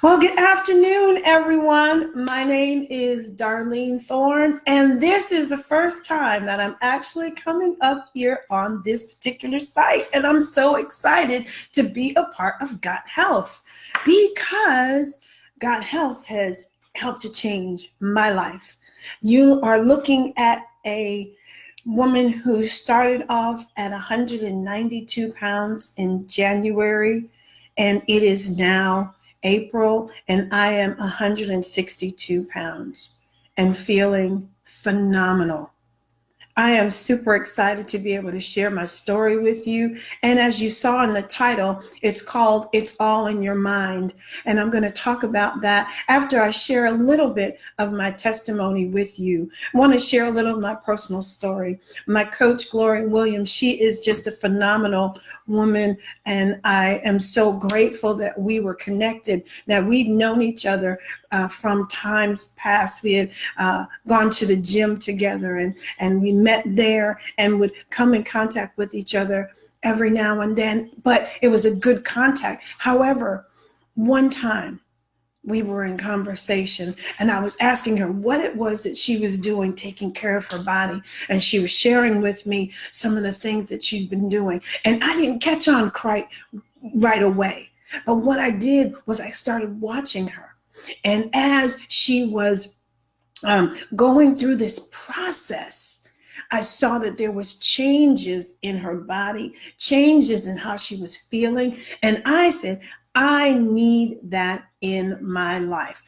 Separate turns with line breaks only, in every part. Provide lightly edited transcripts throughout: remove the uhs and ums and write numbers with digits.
Well, good afternoon, everyone. My name is Darlene Thorne, and this is the first time that I'm actually coming up here on this particular site. And I'm so excited to be a part of Got Health because Got Health has helped to change my life. You are looking at a woman who started off at 192 pounds in January, and it is now April, and I am 162 pounds and feeling phenomenal. I am super excited to be able to share my story with you. And as you saw in the title, it's called It's All in Your Mind. And I'm going to talk about that after I share a little bit of my testimony with you. I want to share a little of my personal story. My coach, Gloria Williams, she is just a phenomenal woman. And I am so grateful that we were connected, that we'd known each other from times past. We had gone to the gym together, and we met there and would come in contact with each other every now and then, but it was a good contact. However, one time we were in conversation and I was asking her what it was that she was doing, taking care of her body. And she was sharing with me some of the things that she'd been doing. And I didn't catch on quite right away. But what I did was I started watching her. And as she was going through this process, I saw that there was changes in her body, changes in how she was feeling. And I said, I need that in my life.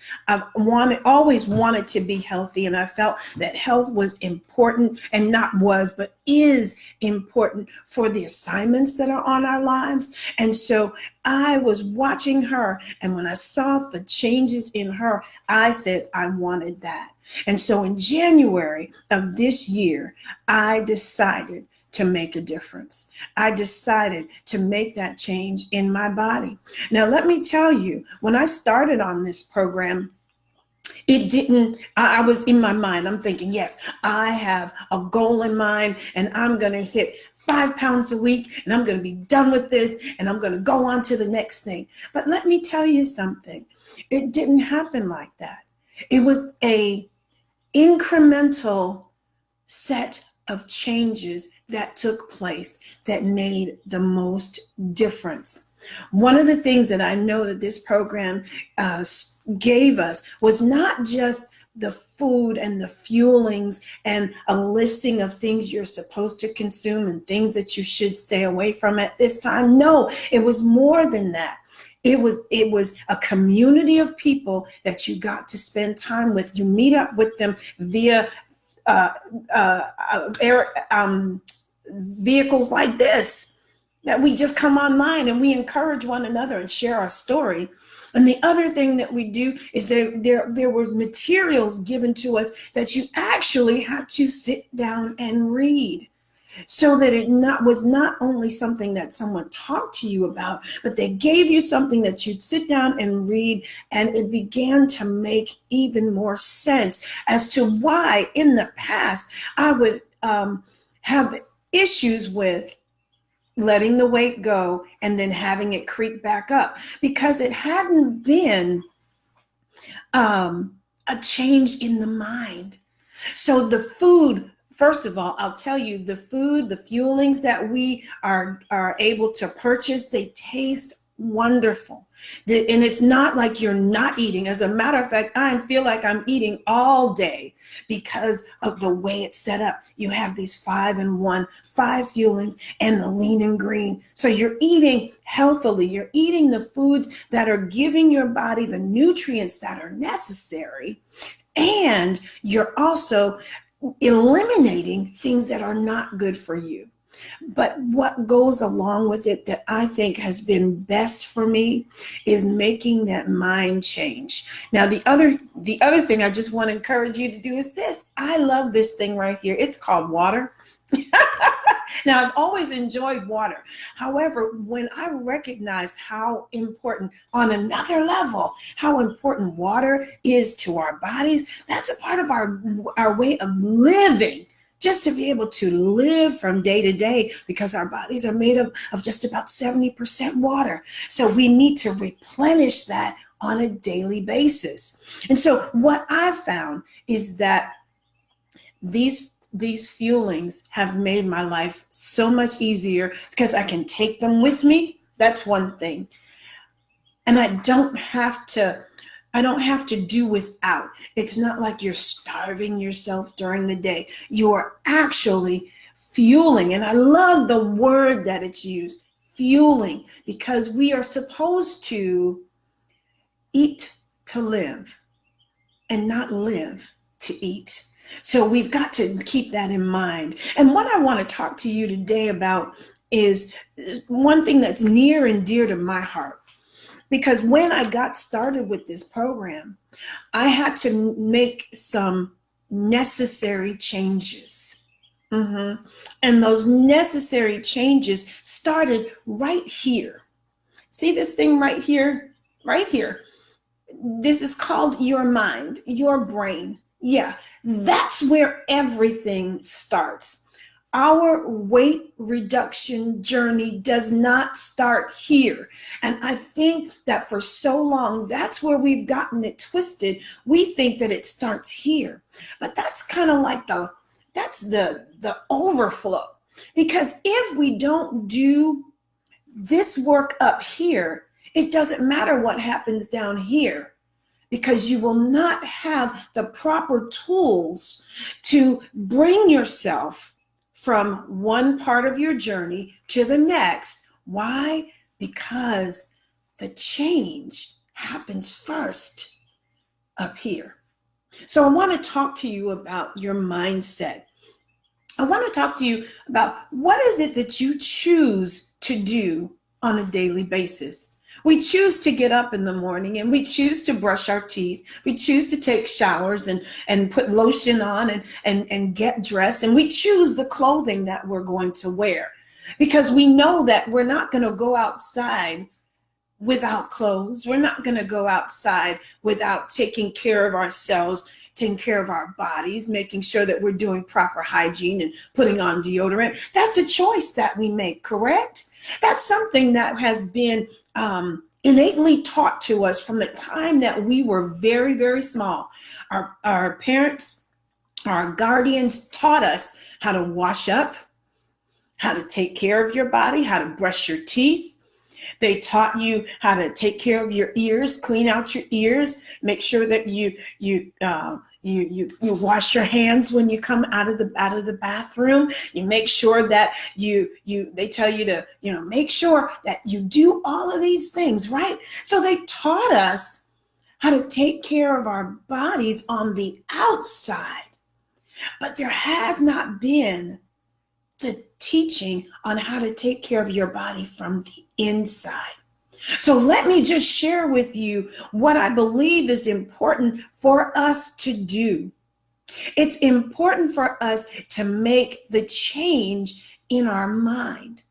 Always wanted to be healthy, and I felt that health was important, and not was, but is important for the assignments that are on our lives. And so I was watching her, and when I saw the changes in her, I said I wanted that. And so in January of this year, I decided to make a difference. I decided to make that change in my body. Now, let me tell you, when I started on this program, I was in my mind, I'm thinking, yes, I have a goal in mind, and I'm going to hit 5 pounds a week, and I'm going to be done with this, and I'm going to go on to the next thing. But let me tell you something. It didn't happen like that. It was a incremental set of changes that took place that made the most difference. One of the things that I know that this program gave us was not just the food and the fuelings and a listing of things you're supposed to consume and things that you should stay away from at this time. No, it was more than that. It was a community of people that you got to spend time with. You meet up with them via vehicles like this, that we just come online and we encourage one another and share our story. And the other thing that we do is that there were materials given to us that you actually had to sit down and read, so that it was not only something that someone talked to you about, but they gave you something that you'd sit down and read, and it began to make even more sense as to why in the past I would have issues with letting the weight go and then having it creep back up, because it hadn't been a change in the mind. So the food, first of all, I'll tell you, the food, the fuelings that we are able to purchase, they taste wonderful. And it's not like you're not eating. As a matter of fact, I feel like I'm eating all day because of the way it's set up. You have these 5-in-1, 5 fuelings, and the lean and green. So you're eating healthily. You're eating the foods that are giving your body the nutrients that are necessary. And you're also eliminating things that are not good for you. But what goes along with it that I think has been best for me is making that mind change. Now, the other thing I just want to encourage you to do is this. I love this thing right here. It's called water. Now, I've always enjoyed water. However, when I recognized how important, on another level, how important water is to our bodies, that's a part of our way of living just to be able to live from day to day, because our bodies are made up of just about 70% water. So we need to replenish that on a daily basis. And so what I've found is that these fuelings have made my life so much easier because I can take them with me. That's one thing. And I don't have to do without. It's not like you're starving yourself during the day. You are actually fueling. And I love the word that it's used, fueling, because we are supposed to eat to live and not live to eat. So we've got to keep that in mind. And what I want to talk to you today about is one thing that's near and dear to my heart. Because when I got started with this program, I had to make some necessary changes. And those necessary changes started right here. See this thing right here? Right here. This is called your mind, your brain. Yeah, that's where everything starts. Our weight reduction journey does not start here. And I think that for so long, that's where we've gotten it twisted. We think that it starts here, but that's kind of like the overflow. Because if we don't do this work up here, it doesn't matter what happens down here, because you will not have the proper tools to bring yourself from one part of your journey to the next. Why? Because the change happens first up here. So I want to talk to you about your mindset. I want to talk to you about what is it that you choose to do on a daily basis. We choose to get up in the morning and we choose to brush our teeth. We choose to take showers and put lotion on and get dressed. And we choose the clothing that we're going to wear, because we know that we're not going to go outside without clothes. We're not going to go outside without taking care of ourselves, taking care of our bodies, making sure that we're doing proper hygiene and putting on deodorant. That's a choice that we make, correct? That's something that has been innately taught to us from the time that we were very, very small. Our parents, our guardians taught us how to wash up, how to take care of your body, how to brush your teeth. They taught you how to take care of your ears, clean out your ears, make sure that you wash your hands when you come out of the bathroom. You make sure that they tell you to, make sure that you do all of these things, right? So they taught us how to take care of our bodies on the outside, but there has not been the teaching on how to take care of your body from the inside. So let me just share with you what I believe is important for us to do. It's important for us to make the change in our mind.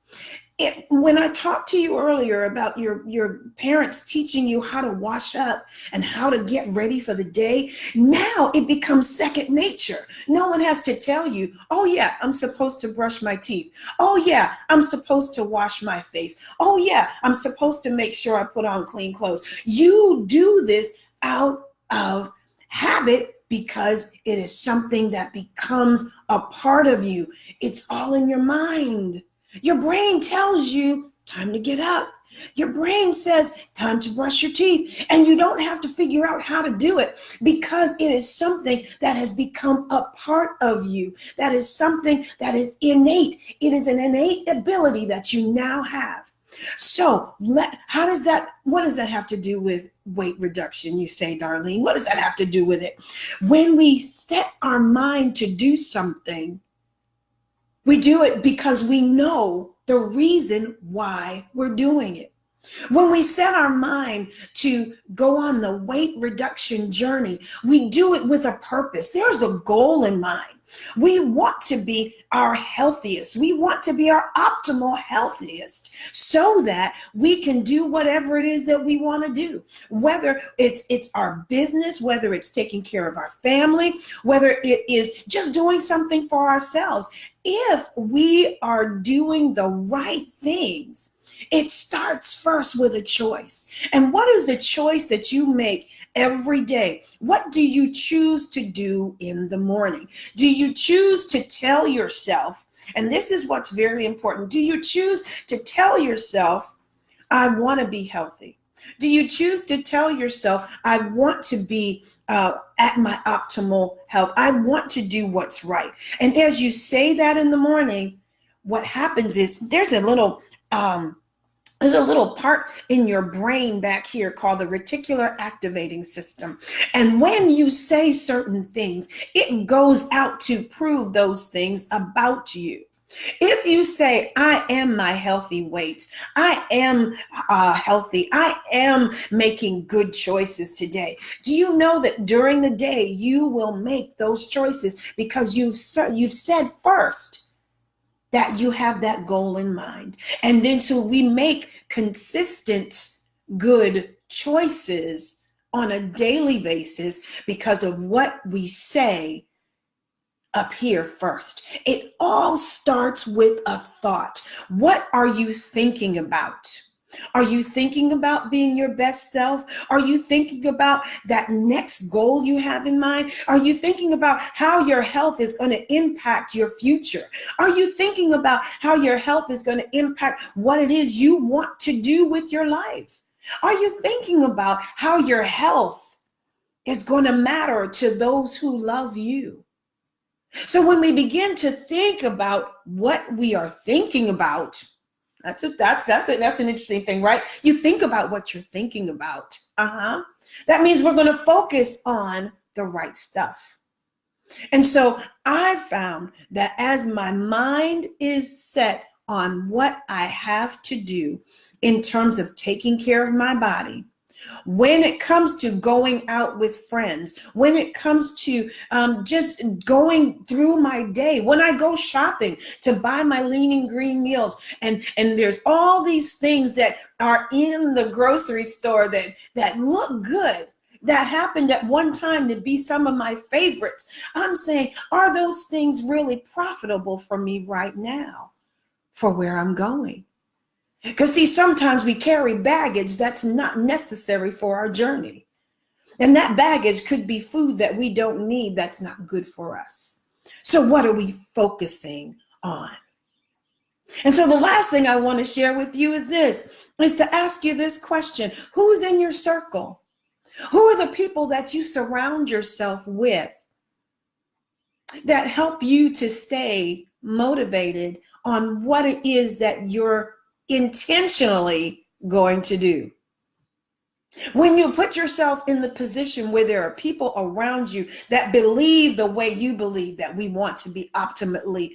When I talked to you earlier about your parents teaching you how to wash up and how to get ready for the day, now it becomes second nature. No one has to tell you, oh yeah, I'm supposed to brush my teeth. Oh yeah, I'm supposed to wash my face. Oh yeah, I'm supposed to make sure I put on clean clothes. You do this out of habit because it is something that becomes a part of you. It's all in your mind. Your brain tells you time to get up. Your brain says time to brush your teeth, and you don't have to figure out how to do it because it is something that has become a part of you. That is something that is innate. It is an innate ability that you now have. So what does that have to do with weight reduction? You say, Darlene, what does that have to do with it? When we set our mind to do something, we do it because we know the reason why we're doing it. When we set our mind to go on the weight reduction journey, we do it with a purpose. There's a goal in mind. We want to be our healthiest. We want to be our optimal healthiest so that we can do whatever it is that we want to do. Whether it's our business, whether it's taking care of our family, whether it is just doing something for ourselves. If we are doing the right things, it starts first with a choice. And what is the choice that you make every day? What do you choose to do in the morning? Do you choose to tell yourself, and this is what's very important, do you choose to tell yourself, I want to be healthy? Do you choose to tell yourself, I want to be at my optimal health? I want to do what's right. And as you say that in the morning, what happens is there's a little part in your brain back here called the reticular activating system. And when you say certain things, it goes out to prove those things about you. If you say, I am my healthy weight, I am healthy, I am making good choices today, do you know that during the day you will make those choices because you've said first that you have that goal in mind. And then so we make consistent good choices on a daily basis because of what we say up here first. It all starts with a thought. What are you thinking about? Are you thinking about being your best self? Are you thinking about that next goal you have in mind? Are you thinking about how your health is going to impact your future? Are you thinking about how your health is going to impact what it is you want to do with your life? Are you thinking about how your health is going to matter to those who love you? So when we begin to think about what we are thinking about, that's an interesting thing, right? You think about what you're thinking about. That means we're going to focus on the right stuff. And so I found that as my mind is set on what I have to do in terms of taking care of my body, when it comes to going out with friends, when it comes to just going through my day, when I go shopping to buy my lean and green meals, and there's all these things that are in the grocery store that look good, that happened at one time to be some of my favorites. I'm saying, are those things really profitable for me right now for where I'm going? Because see, sometimes we carry baggage that's not necessary for our journey. And that baggage could be food that we don't need that's not good for us. So what are we focusing on? And so the last thing I want to share with you is to ask you this question. Who's in your circle? Who are the people that you surround yourself with that help you to stay motivated on what it is that you're intentionally going to do? When you put yourself in the position where there are people around you that believe the way you believe, that we want to be optimally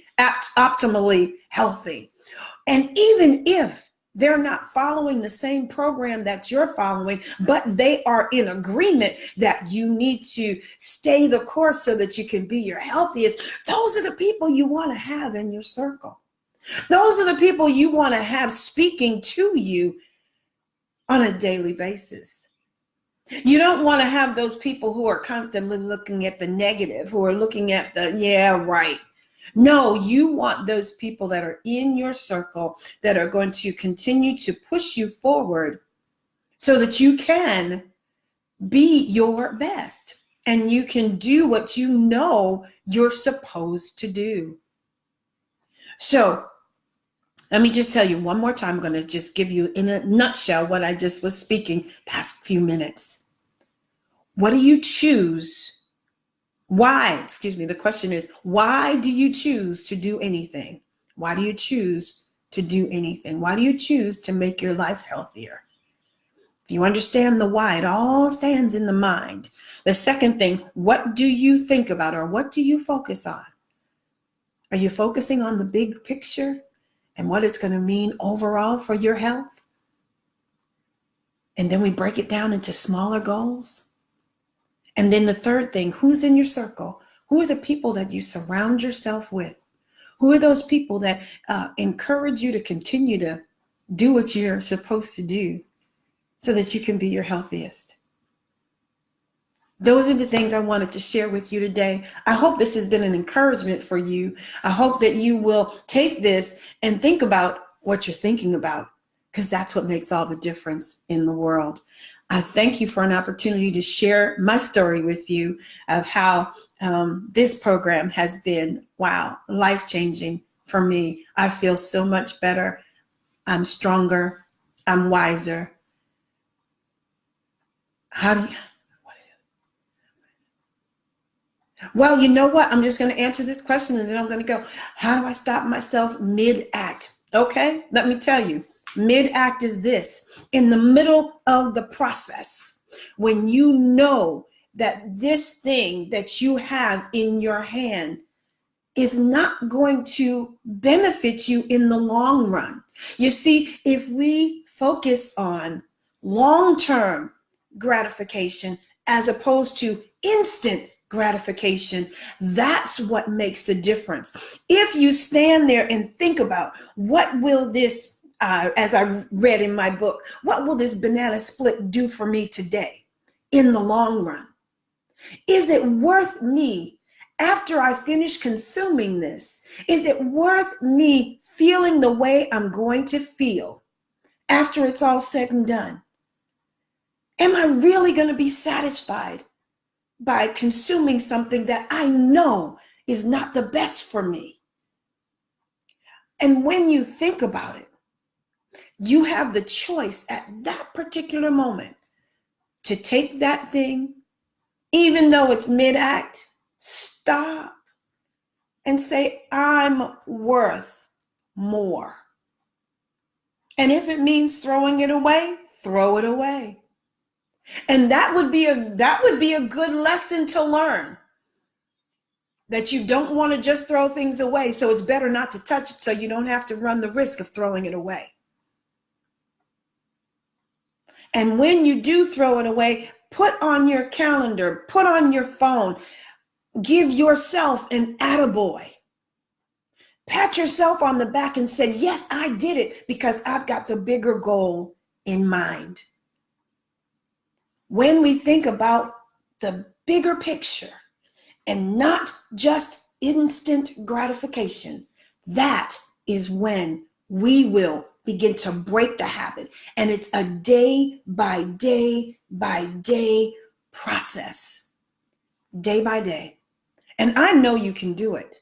healthy, and even if they're not following the same program that you're following, but they are in agreement that you need to stay the course so that you can be your healthiest, those are the people you want to have in your circle. Those are the people you want to have speaking to you on a daily basis. You don't want to have those people who are constantly looking at the negative, who are looking at the, yeah, right. No, you want those people that are in your circle that are going to continue to push you forward so that you can be your best and you can do what you know you're supposed to do. So let me just tell you one more time. I'm going to just give you in a nutshell what I just was speaking past few minutes. What do you choose? The question is, why do you choose to do anything? Why do you choose to do anything? Why do you choose to make your life healthier? If you understand the why, it all stands in the mind. The second thing, what do you think about, or what do you focus on? Are you focusing on the big picture and what it's going to mean overall for your health? And then we break it down into smaller goals. And then the third thing, who's in your circle? Who are the people that you surround yourself with? Who are those people that encourage you to continue to do what you're supposed to do so that you can be your healthiest? Those are the things I wanted to share with you today. I hope this has been an encouragement for you. I hope that you will take this and think about what you're thinking about, because that's what makes all the difference in the world. I thank you for an opportunity to share my story with you of how this program has been, wow, life-changing for me. I feel so much better. I'm stronger. I'm wiser. Well, you know what? I'm just going to answer this question and then I'm going to go. How do I stop myself mid-act? Okay, let me tell you. Mid-act is this. In the middle of the process, when you know that this thing that you have in your hand is not going to benefit you in the long run. You see, if we focus on long-term gratification as opposed to instant gratification, that's what makes the difference. If you stand there and think about what will this, as I read in my book, what will this banana split do for me today in the long run? Is it worth me, after I finish consuming this, is it worth me feeling the way I'm going to feel after it's all said and done? Am I really going to be satisfied by consuming something that I know is not the best for me? And when you think about it, you have the choice at that particular moment to take that thing, even though it's mid-act, stop and say, I'm worth more. And if it means throwing it away, throw it away. And that would be a good lesson to learn, that you don't want to just throw things away. So it's better not to touch it so you don't have to run the risk of throwing it away. And when you do throw it away, put on your calendar, put on your phone, give yourself an attaboy. Pat yourself on the back and say, yes, I did it because I've got the bigger goal in mind. When we think about the bigger picture and not just instant gratification, that is when we will begin to break the habit. And it's a day by day by day process, day by day. And I know you can do it.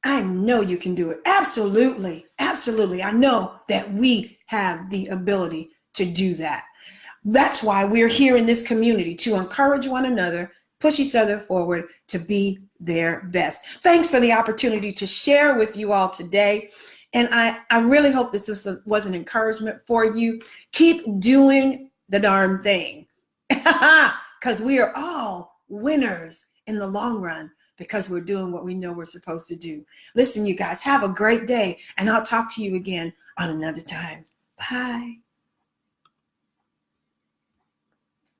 I know you can do it. Absolutely. Absolutely. I know that we have the ability to do that. That's why we're here in this community, to encourage one another, push each other forward to be their best. Thanks for the opportunity to share with you all today. And I really hope this was an encouragement for you. Keep doing the darn thing, because we are all winners in the long run, because we're doing what we know we're supposed to do. Listen, you guys, have a great day, and I'll talk to you again on another time. Bye.